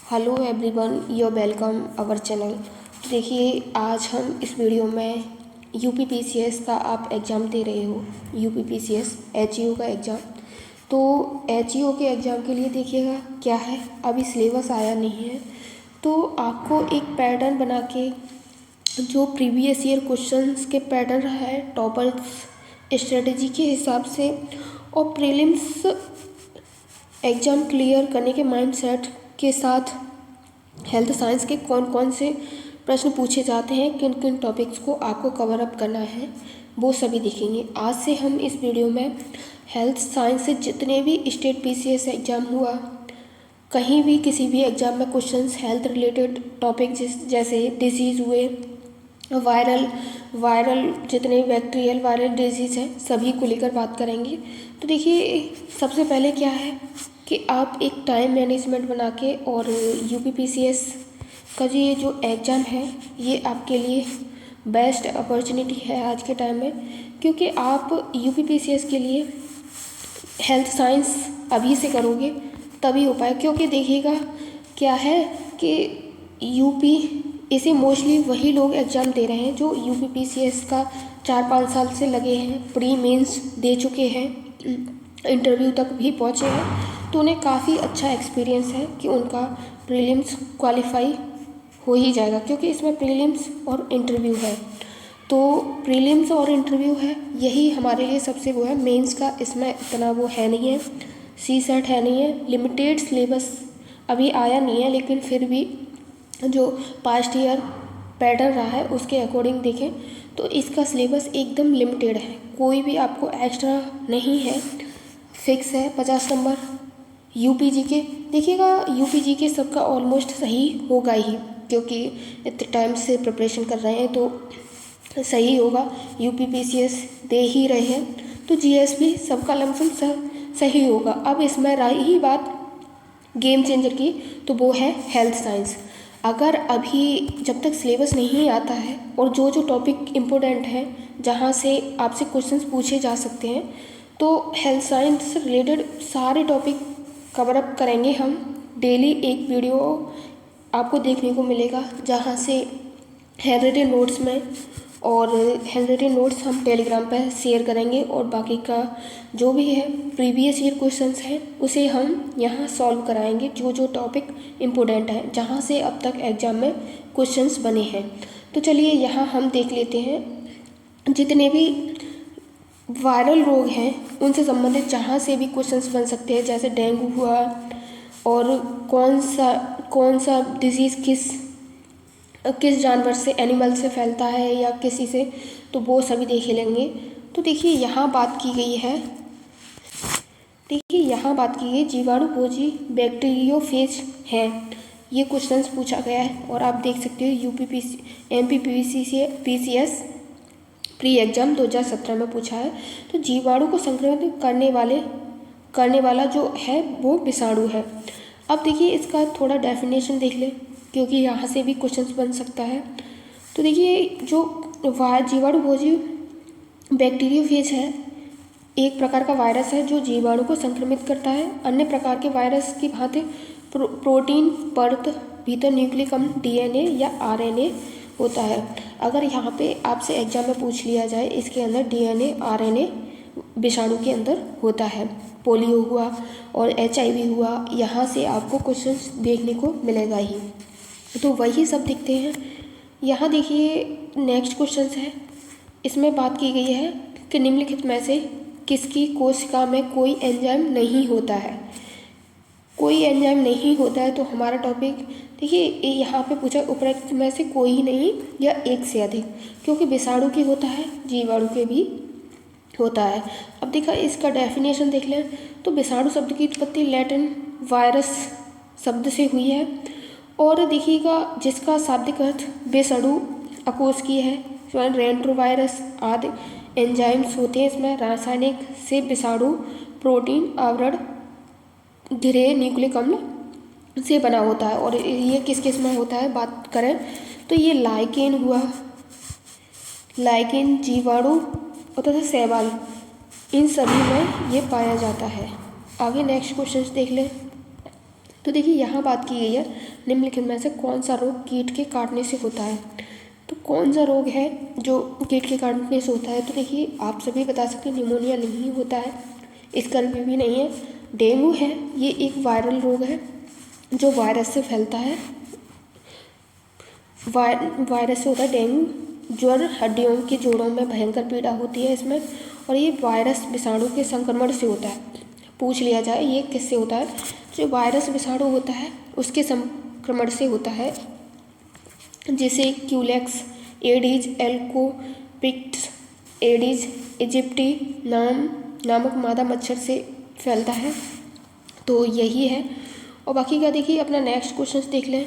Hello everyone, your welcome our channel. तो देखिए, आज हम इस वीडियो में यूपीपीसीएस का आप एग्ज़ाम दे रहे हो, यूपीपीसीएस एचईओ का एग्ज़ाम। तो एचईओ के एग्ज़ाम के लिए देखिएगा क्या है, अभी सिलेबस आया नहीं है, तो आपको एक पैटर्न बना के जो प्रीवियस ईयर क्वेश्चंस के पैटर्न है, टॉपर्स स्ट्रेटजी के हिसाब से और प्रीलिम्स एग्ज़ाम क्लियर करने के माइंडसेट के साथ हेल्थ साइंस के कौन कौन से प्रश्न पूछे जाते हैं, किन किन टॉपिक्स को आपको कवर अप करना है, वो सभी देखेंगे। आज से हम इस वीडियो में हेल्थ साइंस से जितने भी स्टेट पीसीएस एग्ज़ाम हुआ, कहीं भी किसी भी एग्ज़ाम में क्वेश्चंस हेल्थ रिलेटेड टॉपिक जैसे डिजीज़ हुए, वायरल जितने बैक्टीरियल वायरल डिजीज़ हैं, सभी को लेकर बात करेंगे। तो देखिए, सबसे पहले क्या है कि आप एक टाइम मैनेजमेंट बना के और यूपीपीसीएस का ये जो एग्ज़ाम है, ये आपके लिए बेस्ट अपॉर्चुनिटी है आज के टाइम में, क्योंकि आप यूपीपीसीएस के लिए हेल्थ साइंस अभी से करोगे तभी हो पाए। क्योंकि देखिएगा क्या है कि यूपी इसे मोस्टली वही लोग एग्ज़ाम दे रहे हैं जो यूपीपीसीएस का 4-5 साल से लगे हैं, प्री मेंस दे चुके हैं, इंटरव्यू तक भी पहुँचे हैं, तो उन्हें काफ़ी अच्छा एक्सपीरियंस है कि उनका प्रीलिम्स क्वालिफाई हो ही जाएगा, क्योंकि इसमें प्रीलिम्स और इंटरव्यू है। तो प्रीलिम्स और इंटरव्यू है, यही हमारे लिए सबसे वो है। मेंस का इसमें इतना वो है नहीं है, सी सेट है नहीं है, लिमिटेड सिलेबस अभी आया नहीं है, लेकिन फिर भी जो पास्ट ईयर पैटर्न रहा है उसके अकॉर्डिंग देखें तो इसका सिलेबस एकदम लिमिटेड है, कोई भी आपको एक्स्ट्रा नहीं है, फिक्स है 50 नंबर। यूपीजी के देखिएगा, यूपीजी के सबका ऑलमोस्ट सही होगा ही, क्योंकि इतने टाइम से प्रिपरेशन कर रहे हैं तो सही होगा। यूपीपीसीएस दे ही रहे हैं तो जीएस भी सबका लमसम सही होगा। अब इसमें रही ही बात गेम चेंजर की, तो वो है हेल्थ साइंस। अगर अभी जब तक सिलेबस नहीं आता है और जो जो टॉपिक इम्पोर्टेंट है जहाँ से आपसे क्वेश्चंस पूछे जा सकते हैं, तो हेल्थ साइंस से रिलेटेड सारे टॉपिक कवर अप करेंगे हम। डेली एक वीडियो आपको देखने को मिलेगा, जहाँ से हैंड रिटन नोट्स में और हैंड रिटन नोट्स हम टेलीग्राम पर शेयर करेंगे, और बाकी का जो भी है प्रीवियस ईयर क्वेश्चंस हैं उसे हम यहाँ सॉल्व कराएंगे, जो जो टॉपिक इम्पोर्टेंट है जहाँ से अब तक एग्ज़ाम में क्वेश्चंस बने हैं। तो चलिए यहाँ हम देख लेते हैं जितने भी वायरल रोग हैं उनसे संबंधित जहाँ से भी क्वेश्चंस बन सकते हैं, जैसे डेंगू हुआ, और कौन सा डिजीज़ किस जानवर से, एनिमल से फैलता है या किसी से, तो वो सभी देख लेंगे। तो देखिए यहाँ बात की गई है, जीवाणुभोजी बैक्टीरियोफेज हैं, ये क्वेश्चंस पूछा गया है। और आप देख सकते हो यूपीपीसी एमपीपीसीएस प्री एग्जाम 2017 में पूछा है। तो जीवाणु को संक्रमित करने वाला जो है वो विषाणु है। अब देखिए इसका थोड़ा डेफिनेशन देख लें, क्योंकि यहाँ से भी क्वेश्चंस बन सकता है। तो देखिए, जो जीवाणुभोजी बैक्टीरियोफेज है, एक प्रकार का वायरस है जो जीवाणु को संक्रमित करता है। अन्य प्रकार के वायरस की भांति प्रोटीन परत भीतर न्यूक्लिक अम्ल डीएनए या आरएनए होता है। अगर यहाँ पे आपसे एग्जाम में पूछ लिया जाए, इसके अंदर डीएनए आरएनए विषाणु के अंदर होता है। पोलियो हुआ और एचआईवी हुआ, यहाँ से आपको क्वेश्चंस देखने को मिलेगा ही, तो वही सब दिखते हैं। यहाँ देखिए नेक्स्ट क्वेश्चन है, इसमें बात की गई है कि निम्नलिखित में से किसकी कोशिका में कोई एंजाइम नहीं होता है। कोई एंजाइम नहीं होता है, तो हमारा टॉपिक देखिए यहाँ पे पूछा उपरोक्त में से कोई ही नहीं या एक से अधिक, क्योंकि विषाणु के होता है, जीवाणु के भी होता है। अब देखा इसका डेफिनेशन देख लें, तो विषाणु शब्द की उत्पत्ति लैटिन वायरस शब्द से हुई है, और देखिएगा जिसका शाब्दिक अर्थ विषाणु अकोष्ठीय है, रेंट्रोवायरस आदि एंजाइम्स होते हैं इसमें। रासायनिक से विषाणु प्रोटीन आवरण घिरे न्यूक्लिक अम्ल से बना होता है। और ये किस किस में होता है बात करें तो ये लाइकेन हुआ, लाइकेन जीवाणु तथा शैवाल, इन सभी में ये पाया जाता है। आगे नेक्स्ट क्वेश्चन देख लें। तो देखिए यहाँ बात की गई है निम्नलिखित में से कौन सा रोग कीट के काटने से होता है। तो कौन सा रोग है जो कीट के काटने से होता है। तो देखिए आप सभी बता सकते हैं निमोनिया नहीं होता है, स्कर्वी भी नहीं है, डेंगू है। ये एक वायरल रोग है जो वायरस से फैलता है, वायरस से होता है डेंगू। ज्वर, हड्डियों के जोड़ों में भयंकर पीड़ा होती है इसमें, और ये वायरस विषाणु के संक्रमण से होता है। पूछ लिया जाए ये किससे होता है, जो वायरस विषाणु होता है उसके संक्रमण से होता है, जिसे क्यूलेक्स एडीज एल्कोपिक्स एडीज इजिप्टी नामक मादा मच्छर से फैलता है। तो यही है। और बाकी का देखिए अपना नेक्स्ट क्वेश्चन देख लें।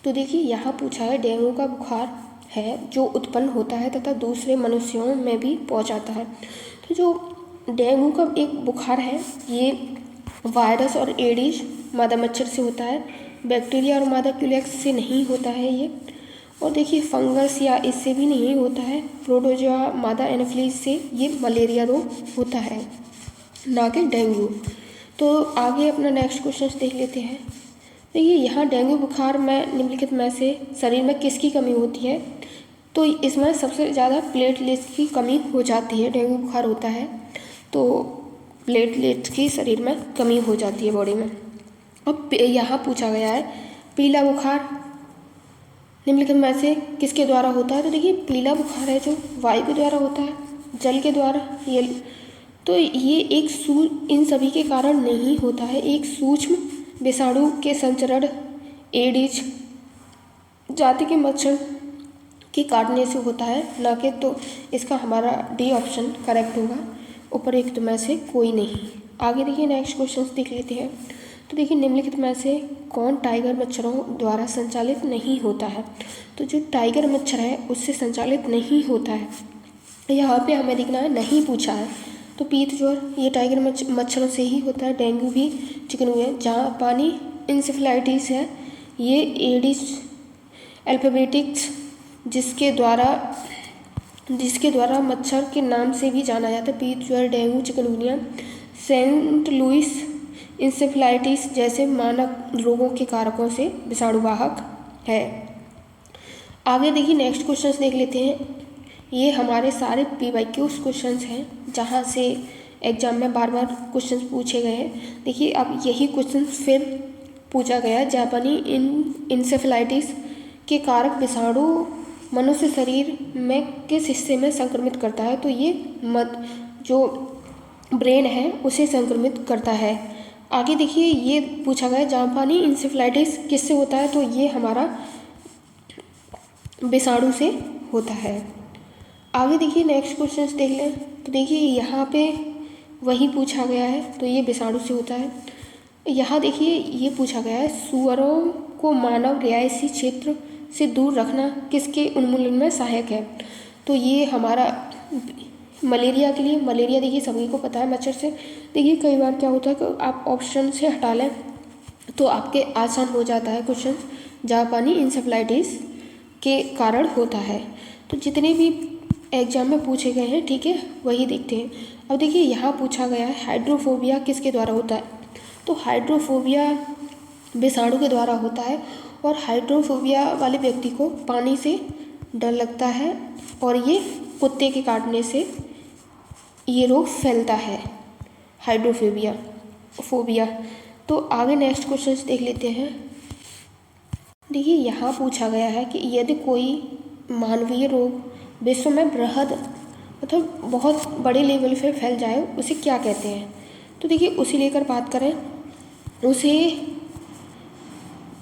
तो देखिए यहाँ पूछा है डेंगू का बुखार है जो उत्पन्न होता है तथा दूसरे मनुष्यों में भी पहुँच जाता है। तो जो डेंगू का एक बुखार है ये वायरस और एडीज मादा मच्छर से होता है, बैक्टीरिया और मादा क्यूलेक्स से नहीं होता है ये। और देखिए फंगस या इससे भी नहीं होता है, प्रोटोजोआ मादा एनोफिलीज से ये मलेरिया रोग होता है, ना कि डेंगू। तो आगे अपना नेक्स्ट क्वेश्चन देख लेते हैं। देखिए यहाँ डेंगू बुखार में निम्नलिखित में से शरीर में किसकी कमी होती है। तो इसमें सबसे ज़्यादा प्लेटलेट्स की कमी हो जाती है। डेंगू बुखार होता है तो प्लेटलेट्स की शरीर में कमी हो जाती है बॉडी में। अब यहाँ पूछा गया है पीला बुखार निम्नलिखित में से किसके द्वारा होता है। तो देखिए पीला बुखार है जो वायु के द्वारा होता है, जल के द्वारा, ये तो ये इन सभी के कारण नहीं होता है, एक सूक्ष्म विषाणु के संचरण एडिज जाति के मच्छर के काटने से होता है, ना कि। तो इसका हमारा डी ऑप्शन करेक्ट होगा, उपरोक्त में से कोई नहीं। आगे देखिए नेक्स्ट क्वेश्चन देख लेते हैं। तो देखिए निम्नलिखित में से कौन टाइगर मच्छरों द्वारा संचालित नहीं होता है। तो जो टाइगर मच्छर है उससे संचालित नहीं होता है, यहाँ पे हमें देखना है नहीं पूछा है। तो पीत ज्वर ये टाइगर मच्छरों से ही होता है, डेंगू भी, चिकनगुनिया, जहाँ पानी इंसेफ्लाइटिस है ये एडिस अल्फाबेटिक्स जिसके द्वारा मच्छर के नाम से भी जाना जाता है। पीत ज्वर, dengue, chikungunya, Saint Louis encephalitis जैसे मानक रोगों के कारकों से विषाणुवाहक है। आगे देखिए नेक्स्ट क्वेश्चन देख लेते हैं। ये हमारे सारे PYQs क्वेश्चंस हैं जहाँ से एग्जाम में बार बार क्वेश्चंस पूछे गए हैं। देखिए अब यही क्वेश्चन फिर पूछा गया है, जापानी इंसेफ्लाइटिस के कारक विषाणु मनुष्य शरीर में किस हिस्से में संक्रमित करता है। तो ये जो ब्रेन है उसे संक्रमित करता है। आगे देखिए ये पूछा गया जापानी इंसेफ्लाइटिस किससे होता है। तो ये हमारा विषाणु से होता है। आगे देखिए नेक्स्ट क्वेश्चन देख लें। तो देखिए यहाँ पे वही पूछा गया है, तो ये विषाणु से होता है। यहाँ देखिए ये पूछा गया है सुअरों को मानव रिहायशी क्षेत्र से दूर रखना किसके उन्मूलन में सहायक है। तो ये हमारा मलेरिया के लिए, मलेरिया देखिए सभी को पता है मच्छर से। देखिए कई बार क्या होता है कि आप ऑप्शन से हटा लें तो आपके आसान हो जाता है क्वेश्चन, जापानी इंसेफ्लाइटिस के कारण होता है। तो जितने भी एग्जाम में पूछे गए हैं ठीक है वही देखते हैं। अब देखिए यहाँ पूछा गया है हाइड्रोफोबिया किसके द्वारा होता है। तो हाइड्रोफोबिया विषाणु के द्वारा होता है, और हाइड्रोफोबिया वाले व्यक्ति को पानी से डर लगता है और ये कुत्ते के काटने से ये रोग फैलता है, हाइड्रोफोबिया। तो आगे नेक्स्ट क्वेश्चन देख लेते हैं। देखिए यहाँ पूछा गया है कि यदि कोई मानवीय रोग विश्व में बृहद मतलब बहुत बड़े लेवल पे फैल जाए उसे क्या कहते हैं। तो देखिए उसे लेकर बात करें उसे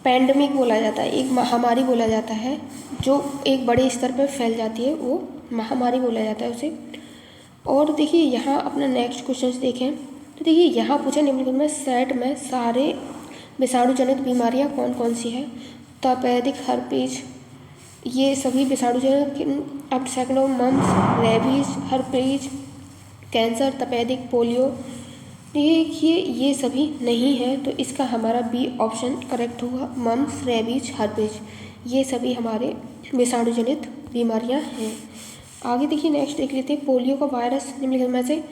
पैंडमिक बोला जाता है, एक महामारी बोला जाता है जो एक बड़े स्तर पर फैल जाती है, वो महामारी बोला जाता है उसे। और देखिए यहाँ अपना नेक्स्ट क्वेश्चन देखें। तो देखिए यहाँ पूछा निम्नलिखित में सेट में सारे विषाणु जनित बीमारियाँ कौन कौन सी हैं। तपेदिक हर्पीज ये सभी विषाणु जनित, अब second mumps, rabies, herpes, cancer, तपेदिक, पोलियो, देखिए ये सभी नहीं है। तो इसका हमारा बी ऑप्शन करेक्ट होगा, मम्स, रेबीज, हर्पीज ये सभी हमारे विषाणु जनित बीमारियां हैं। आगे देखिए नेक्स्ट देख लेते हैं पोलियो का वायरस निम्नलिखित में से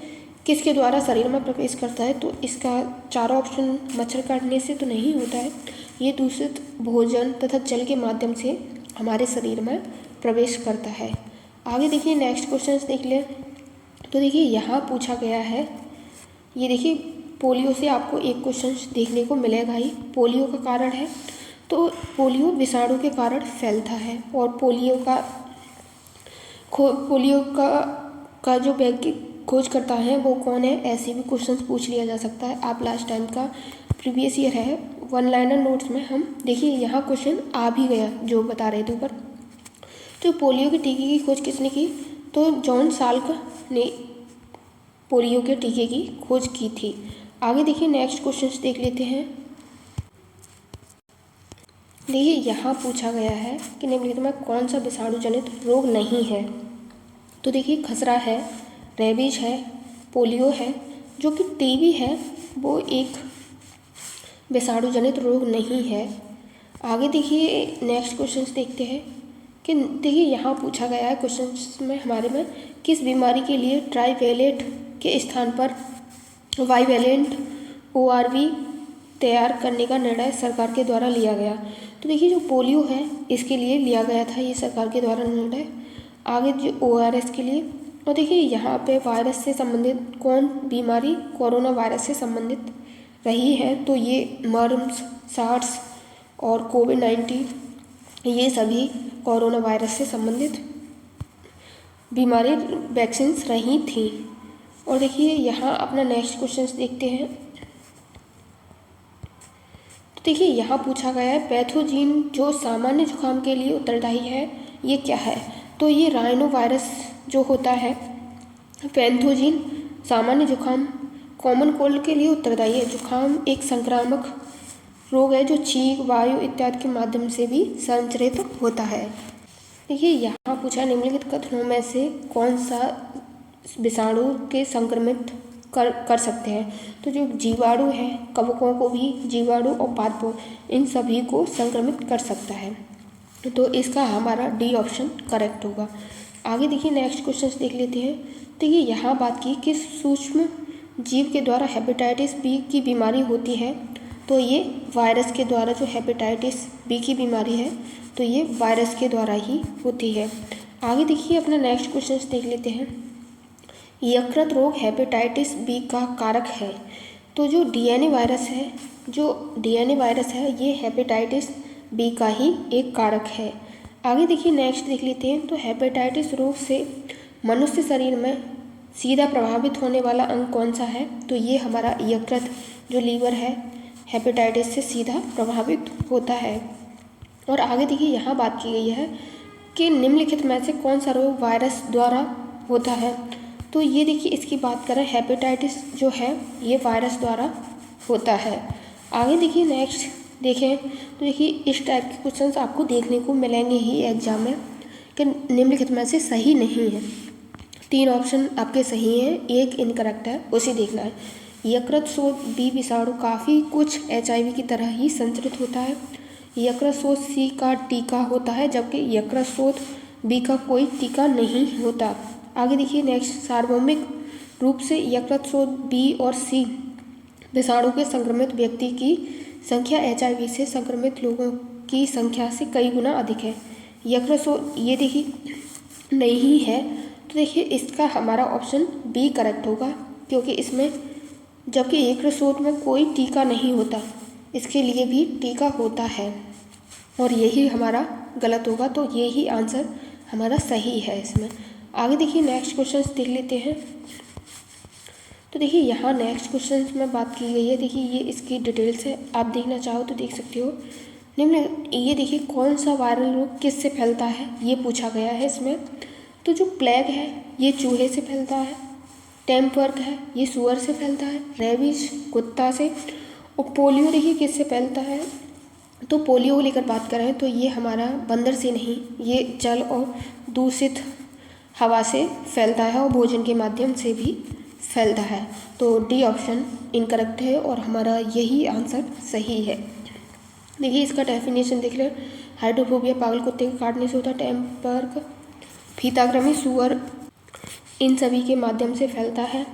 किसके द्वारा शरीर में प्रवेश करता है? तो इसका चारों ऑप्शन मच्छर काटने से तो नहीं होता है, ये दूषित भोजन तथा जल के माध्यम से हमारे शरीर में प्रवेश करता है। आगे देखिए नेक्स्ट क्वेश्चन देख लें। तो देखिए यहाँ पूछा गया है, ये देखिए पोलियो से आपको एक क्वेश्चन देखने को मिलेगा ही। पोलियो का कारण है, तो पोलियो विषाणु के कारण फैलता है और पोलियो का जो वैज्ञानिक खोज करता है वो कौन है, ऐसे भी क्वेश्चन पूछ लिया जा सकता है। आप लास्ट टाइम का प्रीवियस ईयर है वन लाइनर नोट्स में हम देखिए यहाँ क्वेश्चन आ भी गया जो बता रहे थे ऊपर। तो पोलियो के टीके की खोज किसने की? तो जॉन साल्क ने पोलियो के टीके की खोज की थी। आगे देखिए नेक्स्ट क्वेश्चन देख लेते हैं। देखिए यहाँ पूछा गया है कि निम्नलिखित में कौन सा विषाणु जनित रोग नहीं है? तो देखिए खसरा है, रेबीज है, पोलियो है, जो कि टीबी है वो एक विषाणु जनित रोग नहीं है। आगे देखिए नेक्स्ट क्वेश्चन देखते हैं कि देखिए यहाँ पूछा गया है क्वेश्चन में हमारे में, किस बीमारी के लिए ट्राईवैलेंट के स्थान पर बाईवैलेंट ORV तैयार करने का निर्णय सरकार के द्वारा लिया गया? तो देखिए जो पोलियो है इसके लिए लिया गया था ये सरकार के द्वारा निर्णय। आगे जो ORS के लिए, और देखिए यहाँ पे वायरस से संबंधित कौन बीमारी कोरोना वायरस से संबंधित रही है? तो ये मर्म्स, सार्स और कोविड-19 ये सभी कोरोना वायरस से संबंधित बीमारी वैक्सीन्स रही थी। और देखिए यहाँ अपना नेक्स्ट क्वेश्चन देखते हैं। तो देखिए यहाँ पूछा गया है पैथोजीन जो सामान्य जुकाम के लिए उत्तरदायी है ये क्या है? तो ये राइनो वायरस जो होता है, पैथोजीन सामान्य जुकाम कॉमन कोल्ड के लिए उत्तरदायी है। जुकाम एक संक्रामक रोग है जो छींक, वायु इत्यादि के माध्यम से भी संचरित होता है। देखिए यहाँ पूछा निम्नलिखित कथनों में से कौन सा विषाणु के संक्रमित कर सकते हैं? तो जो जीवाणु है, कवकों को भी जीवाणु और पादपों इन सभी को संक्रमित कर सकता है। तो इसका हमारा डी ऑप्शन करेक्ट होगा। आगे देखिए नेक्स्ट क्वेश्चन देख लेते हैं। देखिए यहाँ बात की किस सूक्ष्म जीव के द्वारा हेपेटाइटिस बी की बीमारी होती है? तो ये वायरस के द्वारा जो हेपेटाइटिस बी की बीमारी है तो ये वायरस के द्वारा ही होती है। आगे देखिए अपना नेक्स्ट क्वेश्चन देख लेते हैं। यकृत रोग हेपेटाइटिस बी का कारक है? तो जो डीएनए वायरस है ये हेपेटाइटिस बी का ही एक कारक है। आगे देखिए नेक्स्ट देख लेते हैं। तो हेपेटाइटिस रोग से मनुष्य शरीर में सीधा प्रभावित होने वाला अंग कौन सा है? तो ये हमारा यकृत जो लीवर है हेपेटाइटिस से सीधा प्रभावित होता है। और आगे देखिए यहाँ बात की गई है कि निम्नलिखित में से कौन सा रोग वायरस द्वारा होता है? तो ये देखिए इसकी बात करें हेपेटाइटिस जो है ये वायरस द्वारा होता है। आगे देखिए नेक्स्ट देखें तो देखिए इस टाइप के क्वेश्चंस आपको देखने को मिलेंगे ही एग्जाम में कि निम्नलिखित में से सही नहीं है। 3 ऑप्शन आपके सही हैं, 1 इनकरेक्ट है, उसे देखना है। यकृत शोथ बी विषाणु काफ़ी कुछ HIV की तरह ही संचरित होता है। यकृत शोथ C का टीका होता है जबकि यकृत शोथ B का कोई टीका नहीं होता। आगे देखिए नेक्स्ट सार्वभौमिक रूप से यकृत शोथ B और C विषाणु के संक्रमित व्यक्ति की संख्या HIV से संक्रमित लोगों की संख्या से कई गुना अधिक है। यकृत शोथ ये देखिए नहीं है, तो देखिए इसका हमारा ऑप्शन B करेक्ट होगा क्योंकि इसमें जबकि यकृत शोथ में कोई टीका नहीं होता, इसके लिए भी टीका होता है और यही हमारा गलत होगा। तो यही आंसर हमारा सही है इसमें। आगे देखिए नेक्स्ट क्वेश्चन देख लेते हैं। तो देखिए यहाँ नेक्स्ट क्वेश्चन में बात की गई है। देखिए ये इसकी डिटेल्स है, आप देखना चाहो तो देख सकते हो। निम्न ये देखिए कौन सा वायरल रोग किससे फैलता है ये पूछा गया है इसमें। तो जो प्लेग है ये चूहे से फैलता है, टेम्पर्क है ये सुअर से फैलता है, रेबीज कुत्ता से, और पोलियो देखिए किससे फैलता है? तो पोलियो को लेकर बात करें तो ये हमारा बंदर से नहीं, ये जल और दूषित हवा से फैलता है और भोजन के माध्यम से भी फैलता है। तो डी ऑप्शन इनकरेक्ट है और हमारा यही आंसर सही है। देखिए इसका डेफिनेशन देख लें। हाइड्रोफोबिया पागल कुत्ते के काटने से होता है, टेम्पर्क फीताकृमि सुअर इन सभी के माध्यम से फैलता है,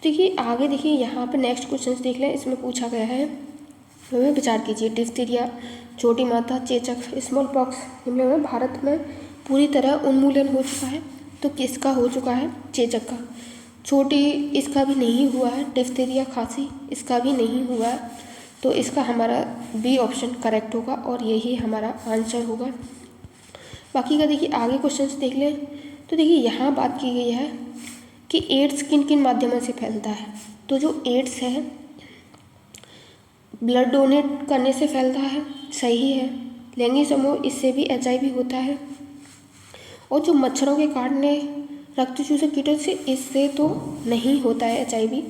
देखिए आगे देखिए यहाँ पे नेक्स्ट क्वेश्चन देख लें। इसमें पूछा गया है, हमें विचार कीजिए, डिप्थीरिया, छोटी माता, चेचक, स्मॉल पॉक्स निम्न में भारत में पूरी तरह उन्मूलन हो चुका है। तो किसका हो चुका है? चेचक का। छोटी, इसका भी नहीं हुआ है। डिप्थीरिया, खांसी, इसका भी नहीं हुआ है। तो इसका हमारा बी ऑप्शन करेक्ट होगा और यही हमारा आंसर होगा। बाकी का देखिए आगे क्वेश्चन देख लें। तो देखिए यहाँ बात की गई है कि एड्स किन किन माध्यमों से फैलता है। तो जो एड्स है ब्लड डोनेट करने से फैलता है, सही है। लैंगिक समूह, इससे भी HIV होता है। और जो मच्छरों के काटने, रक्त चूसक कीटों से, इससे तो नहीं होता है HIV।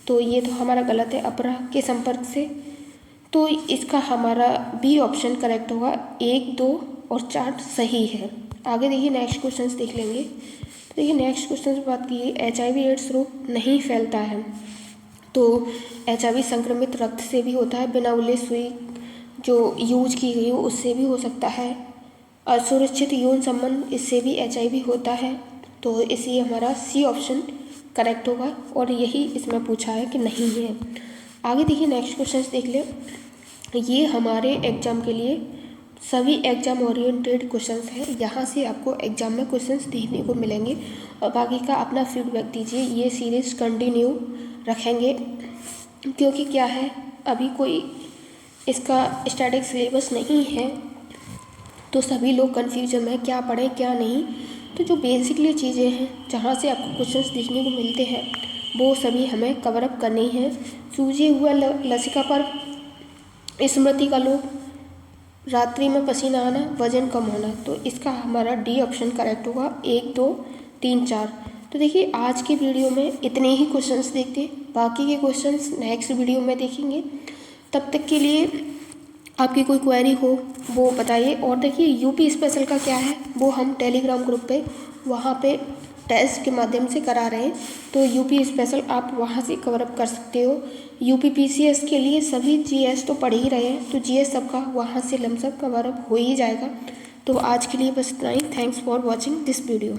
तो ये तो हमारा गलत है। अपरा के संपर्क से, तो इसका हमारा बी ऑप्शन करेक्ट होगा। 1, 2 और 4 सही है। आगे देखिए नेक्स्ट क्वेश्चन देख लेंगे। तो देखिए नेक्स्ट क्वेश्चन से बात की, HIV एड्स रोग नहीं फैलता है। तो HIV संक्रमित रक्त से भी होता है, बिना उल्लेख सुई जो यूज की गई हो उससे भी हो सकता है। असुरक्षित यौन संबंध, इससे भी HIV होता है। तो इसलिए हमारा सी ऑप्शन करेक्ट होगा और यही इसमें पूछा है कि नहीं है। आगे देखिए नेक्स्ट क्वेश्चन देख ले। ये हमारे एग्जाम के लिए सभी एग्जाम ओरिएंटेड क्वेश्चंस हैं। यहाँ से आपको एग्जाम में क्वेश्चंस देखने को मिलेंगे और बाकी का अपना फीडबैक दीजिए। ये सीरीज़ कंटिन्यू रखेंगे क्योंकि क्या है, अभी कोई इसका स्टैटिक सिलेबस नहीं है, तो सभी लोग कन्फ्यूजन में क्या पढ़ें क्या नहीं। तो जो बेसिकली चीज़ें हैं जहाँ से आपको क्वेश्चंस देखने को मिलते हैं वो सभी हमें कवर अप करनी है। सूजे हुआ लसिका पर, स्मृति का लोप, रात्रि में पसीना आना, वजन कम होना। तो इसका हमारा डी ऑप्शन करेक्ट होगा। 1, 2, 3, 4। तो देखिए आज की वीडियो में इतने ही क्वेश्चंस देखते हैं, बाकी के क्वेश्चंस नेक्स्ट वीडियो में देखेंगे। तब तक के लिए आपकी कोई क्वेरी हो वो बताइए। और देखिए यूपी स्पेशल का क्या है, वो हम टेलीग्राम ग्रुप पे वहाँ पे टेस्ट के माध्यम से करा रहे हैं। तो यूपी स्पेशल आप वहाँ से कवर अप कर सकते हो। यूपी PCS के लिए सभी GS तो पढ़ ही रहे हैं, तो GS सबका वहाँ से लमसम कवर अप हो ही जाएगा। तो आज के लिए बस इतना ही। Thanks for watching this video.